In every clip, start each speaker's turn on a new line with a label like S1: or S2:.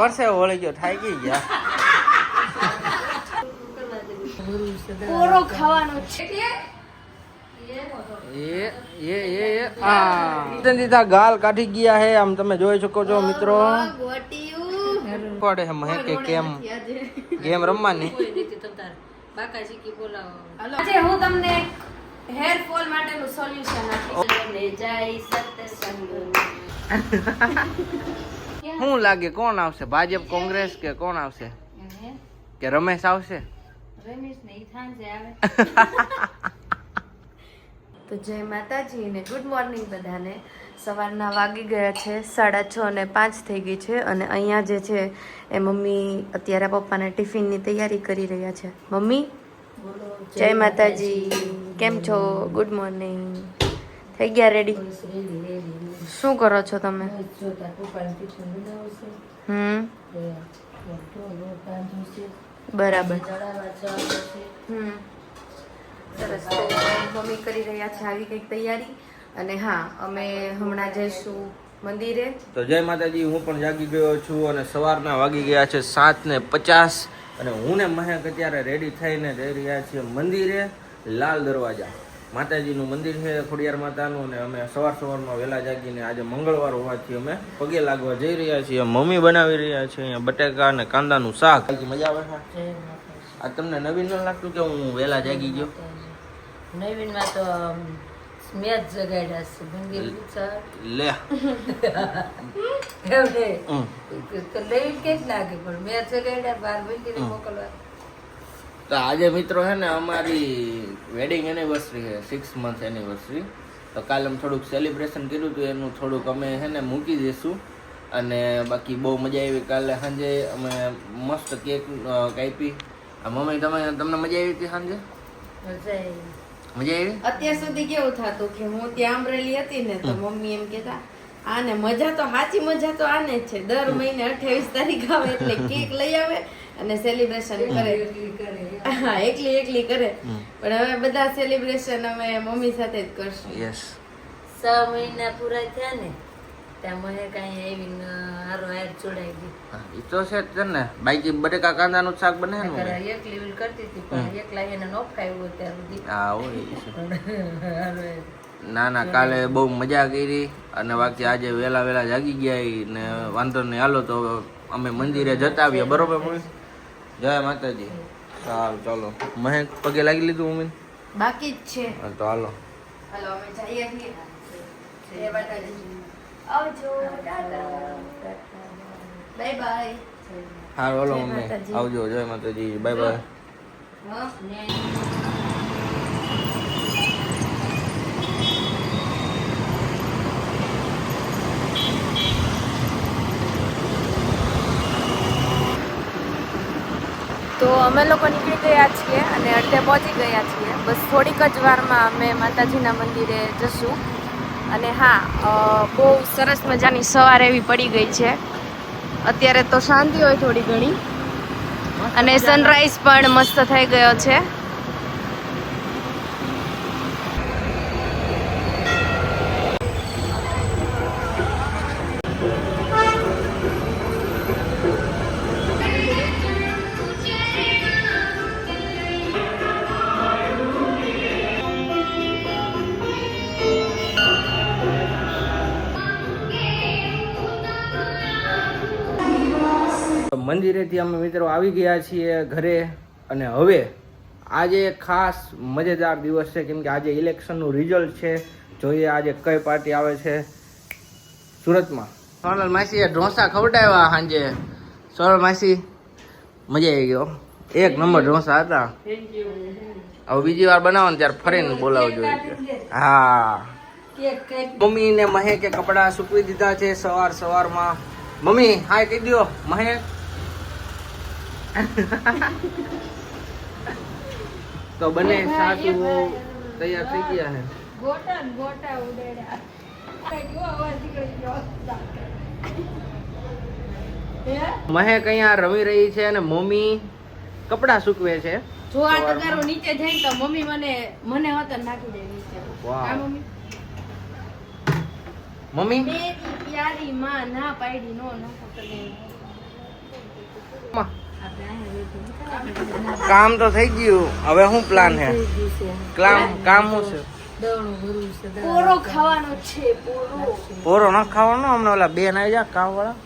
S1: વર્ષે વળી ગયો થાકી ગયા
S2: કોરો ખાવાનો છે
S1: દીધા ગાલ કાઢી ગયા હે આમ તમે જોઈ શકો છો મિત્રો પડે મહેકે કેમ ગેમ રમવાની
S2: આજે હું તમને હેર ફોલ માટેનું સોલ્યુશન આપીશ
S1: શું લાગે કોણ આવશે ભાજપ કોંગ્રેસ કે કોણ આવશે કે રમેશ આવશે
S2: તો જય માતાજી ને ગુડ મોર્નિંગ બધાને સવારના વાગી ગયા છે 6:30 અને 5 થઈ ગઈ છે અને અહીંયા જે છે એ મમ્મી અત્યારે પપ્પાના ટિફિનની તૈયારી કરી રહ્યા છે મમ્મી જય માતાજી કેમ છો ગુડ મોર્નિંગ થઈ ગયા રેડી શું કરો છો તમે બરાબર સરસ તો મમ્મી કરી રહ્યા છે આવી કંઈક તૈયારી અને હા અમે હમણાં જઈશું મંદિરે
S1: તો જય માતાજી હું પણ જાગી ગયો છું અને સવારના વાગી ગયા છે 7:50 અને હું ને મહેક અત્યારે રેડી થઈને જઈ રહ્યા છીએ મંદિરે લાલ દરવાજા માતાજીનું મંદિર છે ખોડિયાર માતાનું અને અમે સવારમાં વહેલા જાગીને આજે મંગળવાર હોવાથી અમે પગે લાગવા જઈ રહ્યા છીએ મમ્મી બનાવી રહ્યા છે અહીંયા બટેકા અને કાંદાનું શાક મજા આવે છે આ તમને નવીન ન લાગતું કે હું વહેલા જાગી ગયો
S3: નવીનમાં તો મેચ જગાડ્યા છે મંદિર
S1: લે
S3: તો નવીન કે જ લાગે પણ મેચ જગાડ્યા બાર મંદિરે મોકલવા
S1: તો આજે મિત્રો છે ને અમારી વેડિંગ એનિવર્સરી છે 6 મંથ એનિવર્સરી તો કાલે અમે થોડુંક સેલિબ્રેશન કર્યું હતું એનું થોડુંક અમે છે ને મૂકી દઈશું અને બાકી બહુ મજા આવી કાલે સાંજે અમે મસ્ત કેક કાપી મમ્મી તમને મજા આવી હતી સાંજે મજા આવી
S2: અત્યાર સુધી કેવું થતું કે હું ત્યાં અમરેલી હતી ને તો મમ્મી એમ કેતા આને મજા તો સાચી મજા તો આને જ છે દર મહિને 28 તારીખ આવે એટલે કેક લઈ આવે અને સેલિબ્રેશન કરે હા એકલી કરે પણ હવે બધા સેલિબ્રેશન અમે મમ્મી સાથે જ કરશું
S1: યસ
S3: 6 મહિના પૂરા થયા ને ત્યાં મને કાંઈ આવીને હારો હાર જોડાઈ ગઈ
S1: એ તો છે જ ને બાકી બટેકા કાંદાનું શાક બને ને
S3: એકલી વિલ કરતી હતી પણ એકલા એને નો ખાયું અત્યાર સુધી
S1: હા હોય ના કાલે બહુ મજા કરી અને બાકી આજે વહેલા જાગી ગયા ને વાંધો નહીં હાલો તો અમે મંદિરે જતા આવીએ બરોબર મમ્મી જય માતાજી સારું ચાલો મહેક પગે લાગી લીધું મમ્મી
S2: બાકી જ છે
S1: તો હાલો
S2: અમે જઈએ છીએ જય માતાજી આવજો બાય બાય
S1: હા બોલો મમ્મી આવજો જય માતાજી બાય બાય
S2: તો અમે લોકો નીકળી ગયા છીએ અને અડધે પહોંચી ગયા છીએ બસ થોડીક જ વારમાં અમે માતાજીના મંદિરે જશું અને હા બહુ સરસ મજાની સવાર એવી પડી ગઈ છે અત્યારે તો શાંતિ હોય થોડી ઘણી અને સનરાઈઝ પણ મસ્ત થઈ ગયો છે
S1: મંદિરેથી અમે મિત્રો આવી ગયા છીએ ઘરે અને હવે આજે ખાસ મજેદાર દિવસ છે કેમ કે આજે ઇલેક્શનનું રિઝલ્ટ છે જોઈએ આજે કઈ પાર્ટી આવે છે સુરતમાં સોનલ માસીએ ઢોસા ખવડાવ્યા સાંજે સોનલ માસી મજા આવી ગયો 1 નંબર ઢોસા હતા હવે બીજી વાર બનાવો ને ત્યારે ફરીને બોલાવજો હા મમ્મી ને મહેકે કપડા સૂકવી દીધા છે સવારમાં મમ્મી હાય કહી દો મહેક તો બને સાસુ તૈયાર થઈ ગયા છે
S2: ગોટા ઉડેડા
S1: મહેક અહીંયા રમી રહી છે અને મમ્મી કપડા સૂકવે છે
S2: જો આ તગારો નીચે જાય તો મમ્મી મને હોતન નાખી દે નીચે
S1: વાહ
S2: મમ્મી
S1: મમ્મી
S2: મેરી પ્યારી માં ના પાડી નો ના પકડે
S1: કામ તો થઈ ગયું, હવે શું પ્લાન છે? કામ શું છે?
S2: પોરો ખાવાનો છે.
S1: પોરો ન ખાવાનો, અમને ઓલા બેન આવી જા કામ વાળા.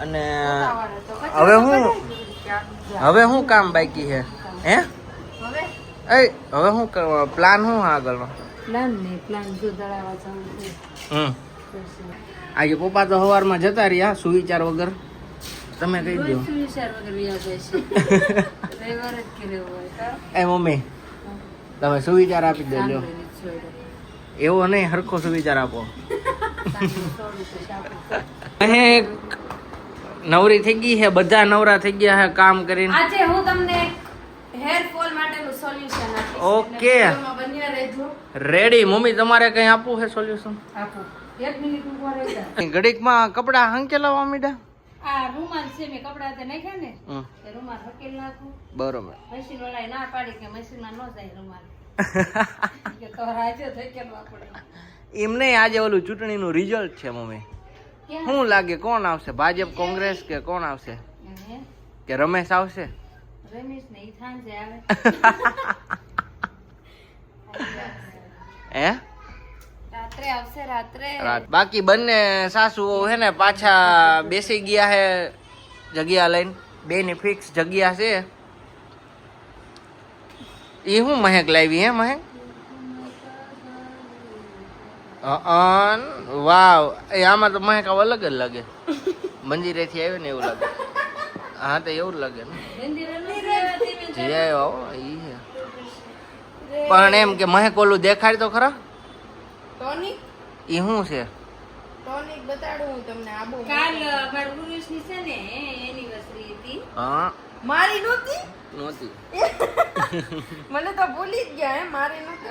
S1: અને હવે શું કામ બાકી છે? હે હવે શું પ્લાન શું આગળનો? આજે પપ્પા તો સવારમાં જતા રહ્યા સુવિચાર વગર. તમે કહી દો. એ મમ્મી તમે સુવિચાર આપી દેજો. એવો નહીં, હરખો સુવિચાર આપો. નવરી થઈ ગઈ છે, બધા નવરા થઈ ગયા છે કામ કરીને.
S2: આજે હું તમને હેર ફોલ માટેનું સોલ્યુશન આપીશ.
S1: ઓકે,
S2: બન્યા રહેજો.
S1: રેડી. મમ્મી તમારે કઈ આપવું છે સોલ્યુશન?
S2: આપો. 1 મિનિટ ઉભા રહેજો.
S1: ઘડીકમાં કપડા હંકેલાવા મીડા.
S2: આ રૂમાલ છે, મેં કપડા તે નાખ્યા ને, એ રૂમાલ હકેલ નાખું.
S1: બરોબર.
S2: મશીન વાળાએ ના પાડી કે મશીનમાં ન જાય રૂમાલ. કે તો રાજ્ય થઈ કે આપણે.
S1: એમ નહીં, આજે ઓલું ચૂંટણીનું રિઝલ્ટ છે મમ્મી. શું લાગે કોણ આવશે? ભાજપ, કોંગ્રેસ કે કોણ આવશે? કે રમેશ આવશે?
S2: રમેશ ને ઈથાન છે આવે.
S1: હે?
S2: રાત્રે આવશે, રાત્રે.
S1: બાકી બંને સાસુઓ હે ને પાછા બેસી ગયા હે જગ્યા લઈને. બે ની ફિક્સ જગ્યા છે. એ હું મહેક લાવી હે મહેક? વાવ, એ આમાં તો મહેક અલગ જ લાગે. મંદિરે થી આવ્યો ને એવું લાગે. હા તો એવું જ લાગે ને. જઈ આવ્યો ઈ છે. પણ એમ કે મહેક ઓલું દેખાડ તો ખરા.
S2: ટોનિક
S1: ઈ શું છે?
S2: ટોનિક બતાડું હું તમને. આ બહુ કાલ માર પુરુષની છે ને એનિવર્સરી હતી.
S1: હા,
S2: મારી નહોતી. મને તો ભૂલી જ ગયા. હે મારી નહોતી.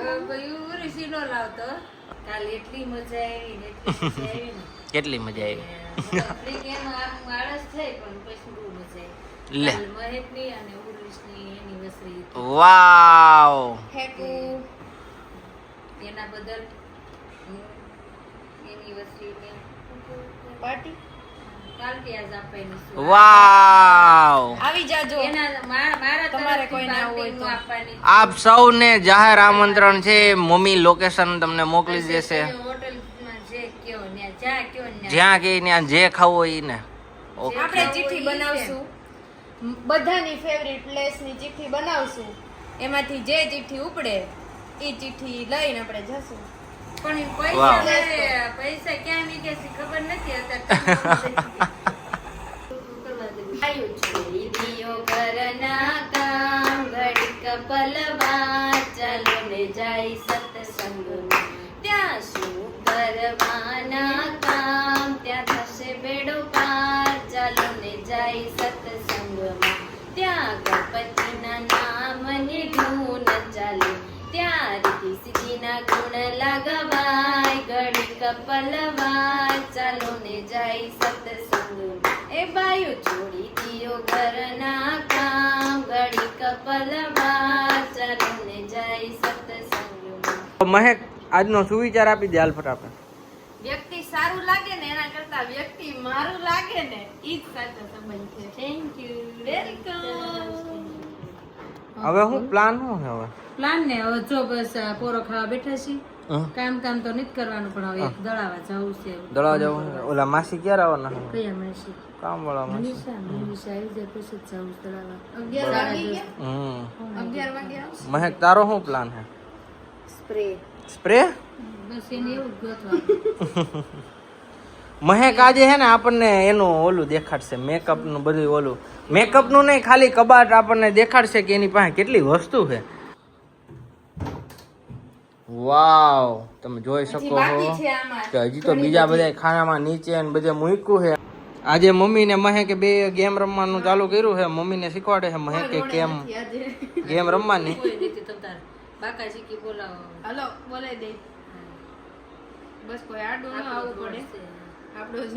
S2: પુરુષી નો લાવતો. કાલ એટલી મજા આવી ને,
S1: કેટલી મજા આવી.
S2: આળસ થઈ પણ પછી બહુ મજા આવી.
S1: લે
S2: મહેકની અને ઉર્વિશની એનિવર્સરી હતી.
S1: વાવ.
S2: હેપુ એના બદલ એનિવર્સરી પાર્ટી કાલથી આજ આપવાની છે.
S1: વાવ.
S2: આવી જાજો. એના મારા તમારે કોઈ ના હોય તો આપવાની.
S1: આપ સૌને જાહેર આમંત્રણ છે. મમ્મી લોકેશન તમને મોકલી દેશે.
S2: હોટલમાં જે કયો ને જ્યાં કયો ને
S1: જ્યાં કે ત્યાં જે ખાવું હોય ઈ ને.
S2: આપણે ચિઠ્ઠી બનાવશું. બધાની ફેવરિટ પ્લેસ ની ચિઠ્ઠી બનાવશું. એમાંથી જે ચિઠ્ઠી ઉપડે એ ચિઠ્ઠી લઈને આપણે જશું. પણ પૈસા ક્યાં નીકળશે ખબર નથી. ઘરના કામ ઘડી કપલવા ચાલો ને જાય સત્સંગમાં. ત્યાં શું કરવાના કામ, ત્યાં થશે બેડો પાર. ચાલો ને જાય સત્સંગમાં. ત્યાં ગણપતિના નામની ધૂન ચાલે. ત્યાં રીતિ સિદ્ધિના ગુણ લાગવાય. ઘડી કપલવાય ચાલો ને જાય સત્સંગમાં. એ બાયું છોડી દિયો ઘરના કામ. ઘડી કપલવાય ચાલો ને જાય સત્સંગમાં.
S1: મહેક આજનો સુવિચાર આપી દે હાલ ફટાફટ.
S2: વ્યક્તિ સારું લાગે ને એના કરતા વ્યક્તિ મારું લાગે ને ઈ જ સાચો સંબંધ છે. Thank you, welcome.
S1: હવે હું પ્લાન શું છે હવે?
S3: પ્લાન ને હવે જો બસ આ પોરો ખાવા બેઠા છીએ. કામ તો નથી કરવાનું પણ હવે એક દળાવા જવું છે.
S1: દળાવ જવું. ઓલા માસી ક્યારે આવવાના?
S3: કયા મળશે?
S1: કામ વાળા માસી.
S3: મનીષા આવી જાય પછી જ જવું દળાવા.
S2: 11 વાગી ગયા. 11 વાગે આવશે.
S1: મહેક તારો શું પ્લાન છે?
S2: સ્પ્રે.
S1: સ્પ્રે?
S3: બસ એને એવું જ ગોતવા.
S1: મહેક આજે છે ને આપણને એનું ઓલું દેખાડશે, મેકઅપ નું બધું. ઓલું મેકઅપ નું નહીં, ખાલી કબાટ આપણને દેખાડશે કે એની પાસે કેટલી વસ્તુ છે. વાવ, તમે જોઈ શકો છો કે હજી તો બીજા બધા ખાનામાં નીચે ને બધે મૂક્યું છે. આજે મમ્મી ને મહેકે બે ગેમ રમવાનું ચાલુ કર્યું છે. મમ્મી ને શીખવાડે છે મહેકે કેમ ગેમ રમવાની.
S3: બાકા શીખી બોલાવો.
S2: હાલો બોલાઈ દે. બસ કોઈ આડું ન આવવું પડે. આપણો જ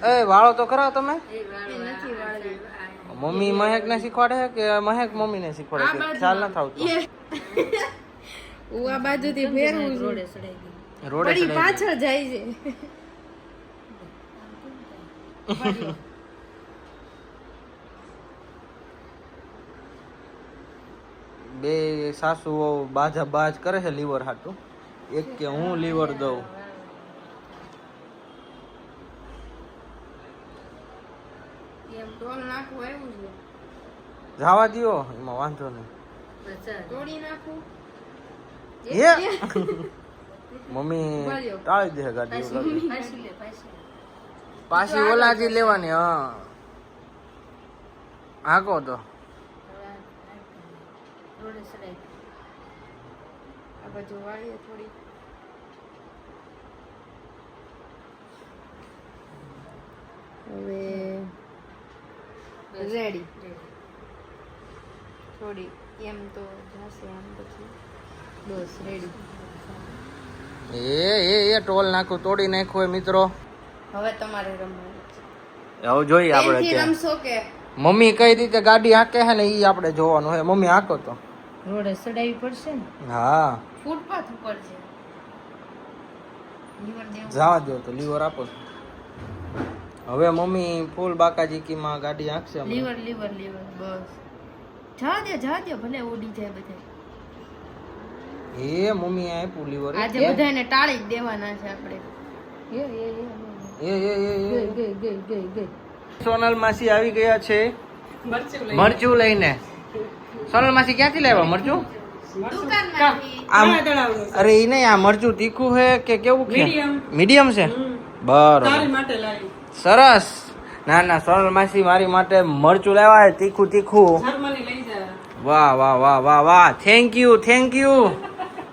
S1: એ વાળો તો ખરા તમે.
S2: નથી વાળવી.
S1: મમ્મી મહેક ને શીખવાડે છે કે મહેક મમ્મી ને શીખવાડે છે? ખ્યાલ નથી આવતો.
S2: હું આ બાજુથી ફેરવું છું.
S3: રોડે સડાઈ ગઈ.
S1: રોડે
S2: પડી પાછળ જાય છે.
S1: બે સાસુઓ બાજા બાજ કરે છે લીવર હાટું. એક કે હું લીવર દઉં.
S2: એમ ટોલ નાખવું આવ્યું છે.
S1: જવા દ્યો એમાં વાંધો નહીં.
S2: તોડી નાખું.
S1: એ મમ્મી ટાળી દે ગાડી પાછી ઓલાજી લેવાની. હા હાકો તો
S2: આ બાજુ વાળીએ થોડી. હવે રેડી. થોડી એમ તો જશે આમ પછી. બસ રેડી.
S1: એ ટોલ નાખું તોડી નાખ્યું હોય મિત્રો.
S2: હવે તમારે રમવાનું છે.
S1: હવે જોઈએ આપણે
S2: પેનથી
S1: કે
S2: રમશો કે
S1: મમ્મી કઈ રીતે ગાડી હાકે છે ને એ આપણે જોવાનું છે. મમ્મી હાકો તો
S3: રોડે ચડાવી પડશે ને.
S1: હા
S2: ફૂટપાથ ઉપર છે. લીવર દેવું.
S1: જવા દો તો લીવર આપો. હવે મમ્મી ફૂલ બાકાજીકીમાં ગાડી હાંકશે હમણાં.
S2: લીવર લીવર લીવર બસ. જા દે ભલે ઉડી જાય બધા.
S1: એ મમ્મી આપ્યું લીવર.
S2: આજે બધાને ટાળી જ દેવાના છે આપણે.
S1: સોનલ માસી આવી ગયા છે મરચું લઈને. સોનલ માસી ક્યાંથી લાવ્યા મરચું?
S2: દુકાનમાંથી.
S1: આમ અરે ઈ નહીં, આ મરચું તીખું છે કે કેવું છે? મીડિયમ છે. બરોબર સરસ. ના ના સોનલ માસી મારી માટે મરચું લાવ્યા છે તીખું તીખું. વાહ વાહ વાહ વાહ વાહ. Thank you.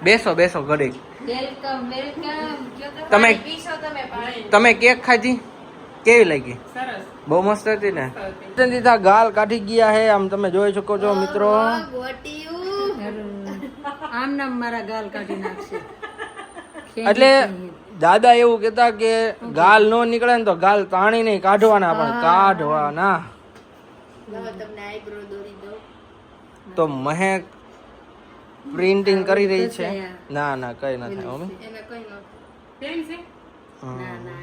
S1: બેસો ઘડી.
S3: વેલકમ
S1: તમે
S2: પીશો તમે પાણી.
S1: તમે કેક ખાધી કેવી લાગી? બહુ મસ્ત હતી ને. દીધા ગાલ કાઢી ગયા હે આમ તમે જોઈ શકો છો મિત્રો.
S3: આમ નામ મારા ગાલ કાઢી નાખશે.
S1: એટલે દાદા એવું કેતા કે ગાલ નો નીકળે ને તો ગાલ તાણી નહીં કાઢવાના, પણ કાઢવાના.
S2: તમને આઈબ્રો દોરી દો.
S1: તો મહેક પ્રિન્ટિંગ કરી રહી છે. ના ના કઈ ના થાય મમ્મી.
S2: એને કઈ ન
S3: ના ના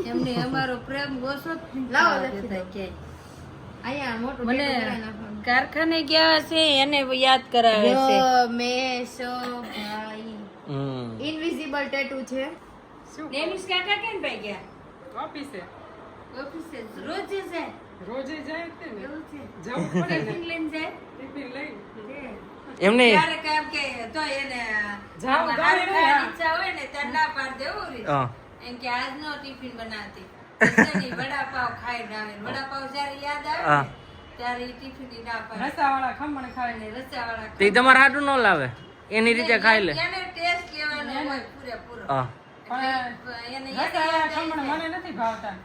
S3: એમને અમારો પ્રેમ ગોસો મને કારખાને ગયા છે એને યાદ કરાવે છે.
S2: ઇનવિઝિબલ ટેટુ છે.
S3: નેમિસ કાકા કેમ પાઈ ગયા? ઓફિસે રોજે જાય. એવું છે. ટિફિન લઈને જાય.
S1: એમને
S3: ક્યારેક એમ કે તો એને ખાવાની ઈચ્છા હોય ને ત્યારે ના પાડ દેવું રી. એમ કે આજ નો ટિફિન બનાવતી વડાપાવ ખાઈને આવે. વડાપાવ જયારે યાદ આવે ને ત્યારે ઈ ટિફિન ની ના પાડે. રસાવાળા ખમણ ખાય ને રસાવાળા
S1: તે તમારા હાટું ન લાવે, એની રીતે ખાઈ લે.
S3: એને ટેસ્ટ લેવાનો હોય પૂરેપૂરો.
S1: હા
S3: એને યાદ
S4: મને નથી ભાવતા.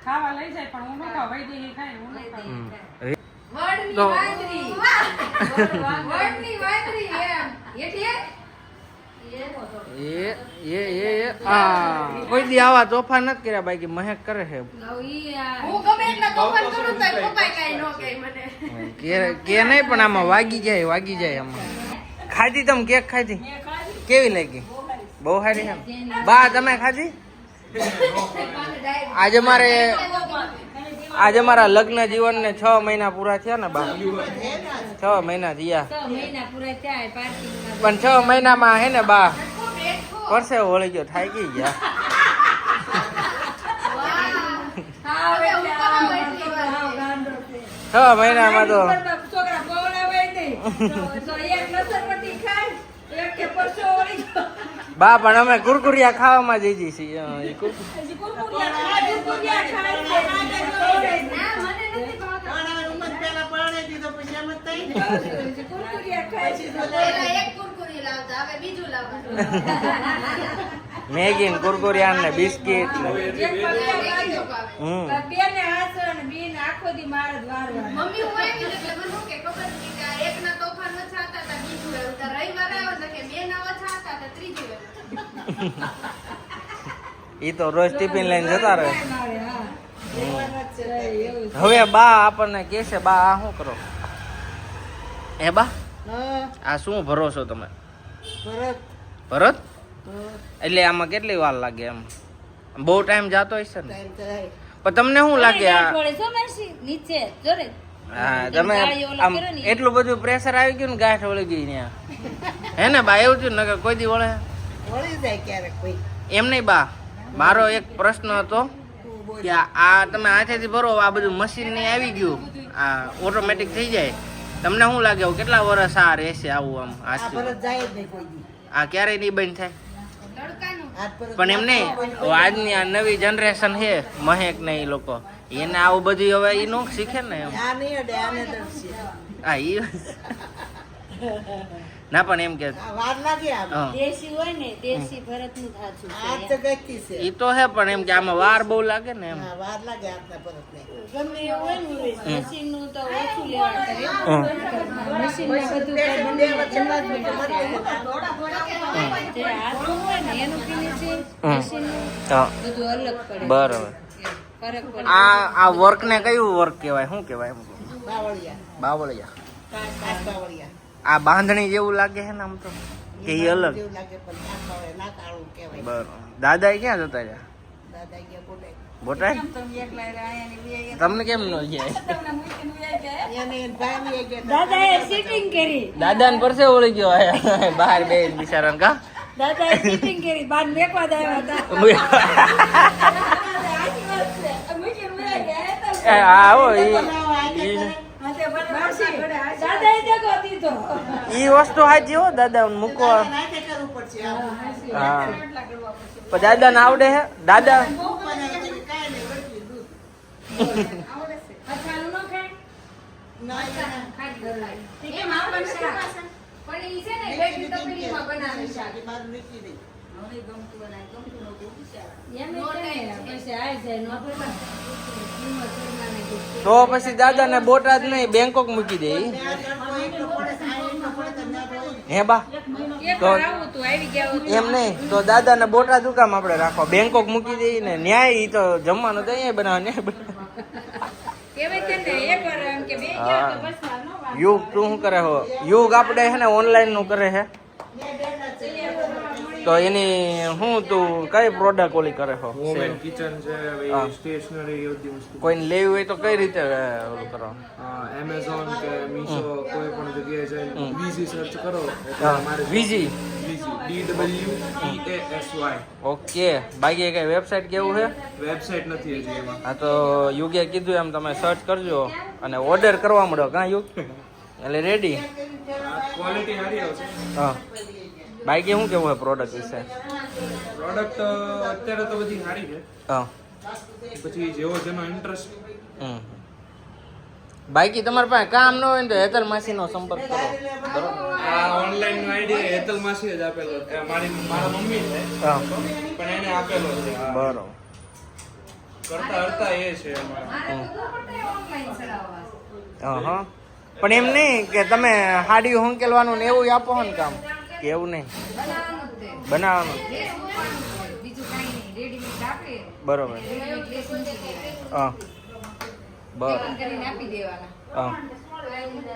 S4: ખાવા લઈ જાય પણ હું ન ખાવ. વૈદેહી ખાય હું ન ખાવ.
S2: વર્ડની
S1: તો-
S2: વાંદરી. વર્ડની વાંદરી એમ. એટલે
S1: કોઈ દી આવા તોફાન નથી કર્યા બાકી મહેક કરે છે.
S2: હું ગમે એટલા તોફાન કરું તો પપ્પા કાઈ નો કહે મને.
S1: કે નહીં પણ આમાં વાગી જાય આમાં. ખાધી તમે કેક ખાધી કેવી લાગી? બહુ સારી છે. બા તમે ખાધી? આજે મારા લગ્ન જીવન ને 6 મહિના પૂરા થયા ને બા. 6 મહિના થયા
S3: 6 મહિના પૂરા થયા પાર્કિંગમાં.
S1: પણ 6 મહિનામાં હે ને બા પરસે વળી ગયો, થાકી ગયા.
S2: હવે હું કરાવું એટલી વાર છે.
S1: 6 મહિનામાં તો
S3: છોકરા બોલાવે નહીં તો એક લસણપટ્ટી ખાય એક કે પરસો વળી ગયો.
S1: બા પણ અમે કુરકુરિયા ખાવામાં જઈ જઈએ છીએ.
S3: કુરકુરિયા ખાય છે.
S2: ના મને નથી ભાવતા.
S3: કુરકુરિયા ખાય છે.
S2: પહેલા એક કુરકુરી લાવતા હવે બીજું લાવતા.
S1: મેગી ને કુરકુરિયા ને બિસ્કિટ ને
S3: એક પગલા
S1: હમ
S3: બેને હાસો અને બેન આખો દી મારે જ વારવા.
S2: મમ્મી હું આવી એટલે મને શું કે ખબર નથી કે આ એકના તોફાન ઓછા હતા તો બીજું એવું તો રવિવાર આવ્યો તો કે બે ના ઓછા હતા તો ત્રીજું એવું.
S1: ઈ તો રોજ ટિફિન લઈને જતા રહે.
S3: મારે હા એવું છે.
S1: હવે બા આપણને કે છે બા આ શું કરો? એ બા આ શું ભરો છો તમે? ભરત એટલે આમાં કેટલી વાર લાગે એમ? બહુ ટાઈમ જાતો હશે ને પણ તમને શું લાગે આ
S3: નીચે જો રે
S1: હા તમે આમ એટલું બધું પ્રેશર આવી ગયું ને ગાંઠ વળી ગઈ ત્યાં હે ને બા એવું થયું ને કે કોઈ દી વળે એમ નહીં બા મારો એક પ્રશ્ન હતો કે આ તમે હાથેથી ભરો આ બધું મશીન ને આવી ગયું આ ઓટોમેટિક થઈ જાય તમને શું લાગે કેટલા વર્ષ આ રહેશે આવું આમ હાથથી આ ક્યારેય નહીં બંધ થાય પણ એમ નહીં આજની આ નવી જનરેશન છે મહેક ને એ લોકો એને આવું બધું હવે એ નો શીખે ને એમ હા ઈ ના પણ એમ કે
S3: દેશી હોય ને દેશી ભરત નું થાચું
S1: ઈ તો હે પણ એમ કે આમાં વાર બહુ લાગે ને એમ
S3: ગમે એવું હોય ને મશીન નું તો ઓછું લેવા કરે મશીન માં બધું જે હાથનું હોય ને એનું ફિનિશિંગ મશીન નું બધું અલગ પડે
S1: બરાબર
S3: ફરક પડે
S1: આ વર્ક ને કયું વર્ક કહેવાય શું કહેવાય એમ બાવળિયા આ બાંધણી જેવું લાગે છે ને આમ તો કે ઈ અલગ બરાબર દાદા ક્યાં જતા રહ્યા બોટાદ તમને કેમ ન જાય
S3: દાદા એ સીટિંગ કરી
S1: દાદા ને પરસે ઓળી ગયો આયા બહાર બે બિચારા કા
S3: દાદા એ સીટિંગ કરી બાદ મેકવા આવ્યા હતા
S1: આવો ઈ વસ્તુ હાજી હો દાદા મૂકો હા પણ દાદા ને આવડે હે દાદા તો પછી દાદા ને બોટાદ નહીં બેંકોક મૂકી દે હે બા તો એમ નહીં તો દાદા ને બોટાદ શું કામ આપડે રાખો બેંકોક મૂકી દઈએ ને ન્યાય ઈ તો જમવાનું તો અહીંયા બનાવે યુગ તું શું કરે હો યુગ આપડે હે ને ઓનલાઈન નું કરે હે તો એની હું તું કઈ પ્રોડક્ટ ઓલી કરે હો
S5: કિચન છે સ્ટેશનરી બધી વસ્તુ
S1: કોઈને લેવી હોય તો કઈ રીતે ઓલું કરો
S5: એમેઝોન કે મીશો કોઈ પણ જગ્યાએ જઈને વીઝી સર્ચ કરો
S1: વીજી
S5: DWEASY
S1: ઓકે બાકી કઈ વેબસાઇટ કેવું છે
S5: વેબસાઇટ નથી હજી એમાં
S1: હા તો યુગે કીધું એમ તમે સર્ચ કરજો અને ઓર્ડર કરવા મળો કાં યુગ એટલે રેડી
S5: ક્વોલિટી સારી આવશે
S1: હા બાકી શું કેવું છે પ્રોડક્ટ વિશે
S5: પ્રોડક્ટ અત્યારે તો બધી સારી છે
S1: હા
S5: પછી જેવો જેનો ઇન્ટરેસ્ટ
S1: બાકી તમારા પાસે કામ ન હોય ને તો હેતલ માસી નો સંપર્ક કરો બરોબર
S5: આ ઓનલાઈન નો આઈડિયા હેતલ માસી જ આપેલો છે મારા મમ્મી છે
S1: હા
S5: પણ એને આપેલો છે
S1: બરોબર
S5: કરતા હરતા એ છે
S1: હા પણ એમ નહીં કે તમે હાડી હોંકેલવાનું ને એવું આપો ને કામ કે એવું નહીં બનાવવાનું બરોબર હા બરોબર હા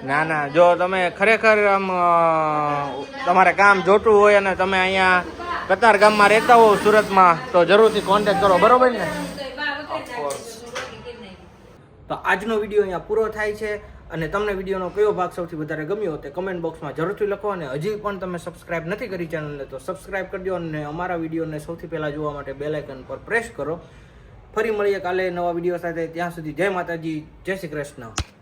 S1: ના ના જો તમે ખરેખર આમ તમારે કામ જોતું હોય અને તમે અહીંયા કતાર ગામમાં રહેતા હો સુરતમાં તો જરૂરથી કોન્ટેક્ટ કરો બરોબર ને તો આજનો વિડીયો અહીંયા પૂરો થાય છે અને તમને વિડીયોનો કયો ભાગ સૌથી વધારે ગમ્યો તે કમેન્ટ બોક્સમાં જરૂરથી લખો અને હજી પણ તમે સબસ્ક્રાઇબ નથી કરી ચેનલને તો સબસ્ક્રાઇબ કરી દો અને અમારા વિડીયોને સૌથી પહેલાં જોવા માટે બેલ આઇકન પર પ્રેસ કરો ફરી મળીએ કાલે નવા વિડીયો સાથે ત્યાં સુધી જય માતાજી જય શ્રી કૃષ્ણ